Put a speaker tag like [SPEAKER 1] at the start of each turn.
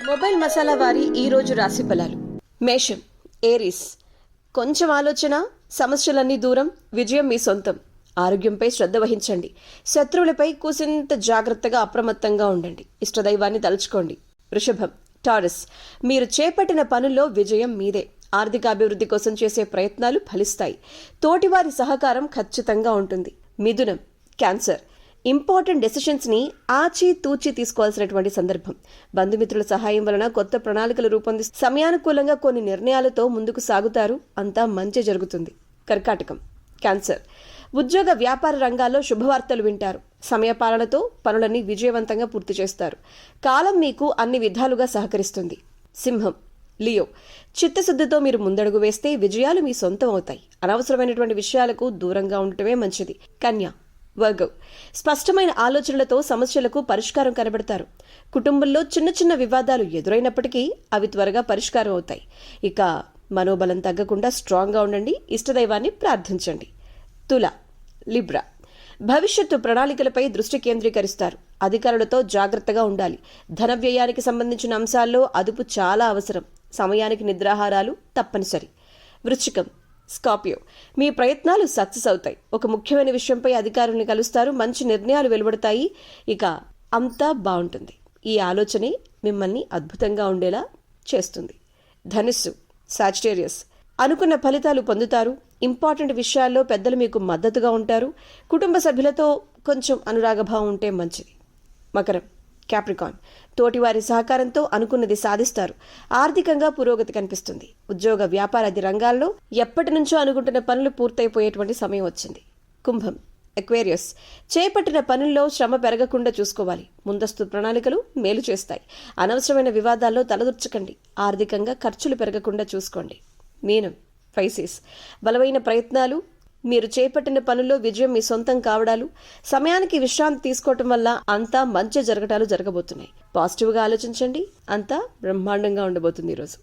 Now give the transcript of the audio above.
[SPEAKER 1] Mobile masala వారి ఈ రోజు రాశి ఫలాలు. మేషం, ఏరీస్. కొంచెం ఆలోచన, సమస్యలన్నీ దూరం, విజయం మీ సొంతం. ఆరోగ్యంపై శ్రద్ధ వహించండి. శత్రువులపై కూసింత జాగ్రత్తగా అప్రమత్తంగా ఉండండి. ఇష్టదైవాన్ని తలుచుకోండి. వృషభం, టారస్. మీరు చేపట్టిన పనుల్లో విజయం మీదే. ఆర్థిక అభివృద్ధి కోసం చేసే ప్రయత్నాలు ఫలిస్తాయి. తోటివారి సహకారం ఖచ్చితంగా ఉంటుంది. మిథునం, క్యాన్సర్. ఇంపార్టెంట్ డెసిషన్స్ ని ఆచి తూచి తీసుకోవాల్సినటువంటి సందర్భం. బంధుమిత్రుల సహాయం వలన కొత్త ప్రణాళికలు రూపొందిస్తూ సమయానుకూలంగా కొన్ని నిర్ణయాలతో ముందుకు సాగుతారు. అంతా మంచి జరుగుతుంది. కర్కాటకం, క్యాన్సర్. ఉద్యోగ వ్యాపార రంగాల్లో శుభవార్తలు వింటారు. సమయపాలనతో పనులన్నీ విజయవంతంగా పూర్తి చేస్తారు. కాలం మీకు అన్ని విధాలుగా సహకరిస్తుంది. సింహం, లియో. చిత్తశుద్ధితో మీరు ముందడుగు వేస్తే విజయాలు మీ సొంతం అవుతాయి. అనవసరమైనటువంటి విషయాలకు దూరంగా ఉండటమే మంచిది. కన్యా, వర్గం. స్పష్టమైన ఆలోచనలతో సమస్యలకు పరిష్కారం కనబడతారు. కుటుంబంలో చిన్న చిన్న వివాదాలు ఎదురైనప్పటికీ అవి త్వరగా పరిష్కారం అవుతాయి. ఇక మనోబలం తగ్గకుండా స్ట్రాంగ్గా ఉండండి. ఇష్టదైవాన్ని ప్రార్థించండి. తుల, లిబ్రా. భవిష్యత్తు ప్రణాళికలపై దృష్టి కేంద్రీకరిస్తారు. అధికారులతో జాగ్రత్తగా ఉండాలి. ధన వ్యయానికి సంబంధించిన అంశాల్లో అదుపు చాలా అవసరం. సమయానికి నిద్రాహారాలు తప్పనిసరి. వృశ్చికం, స్కార్పియో. మీ ప్రయత్నాలు సక్సెస్ అవుతాయి. ఒక ముఖ్యమైన విషయంపై అధికారుల్ని కలుస్తారు. మంచి నిర్ణయాలు వెలువడతాయి. ఇక అంతా బాగుంటుంది. ఈ ఆలోచనే మిమ్మల్ని అద్భుతంగా ఉండేలా చేస్తుంది. ధనుస్సు, సాజిటేరియస్. అనుకున్న ఫలితాలు పొందుతారు. ఇంపార్టెంట్ విషయాల్లో పెద్దలు మీకు మద్దతుగా ఉంటారు. కుటుంబ సభ్యులతో కొంచెం అనురాగభావం ఉంటే మంచిది. మకరం, క్యాప్రికాన్. తోటివారి సహకారంతో అనుకున్నది సాధిస్తారు. ఆర్థికంగా పురోగతి కనిపిస్తుంది. ఉద్యోగ వ్యాపారాది రంగాల్లో ఎప్పటి నుంచో అనుకుంటున్న పనులు పూర్తయిపోయేటువంటి సమయం వచ్చింది. కుంభం, ఎక్వేరియస్. చేపట్టిన పనుల్లో శ్రమ పెరగకుండా చూసుకోవాలి. ముందస్తు ప్రణాళికలు మేలు చేస్తాయి. అనవసరమైన వివాదాల్లో తలదూర్చకండి. ఆర్థికంగా ఖర్చులు పెరగకుండా చూసుకోండి. మీనం, పైసిస్. బలమైన ప్రయత్నాలు, మీరు చేపట్టిన పనుల్లో విజయం మీ సొంతం కావడాలు, సమయానికి విశ్రాంతి తీసుకోవటం వల్ల అంతా మంచి జరగటాలు జరగబోతున్నాయి. పాజిటివ్గా ఆలోచించండి. అంతా బ్రహ్మాండంగా ఉండబోతుంది ఈరోజు.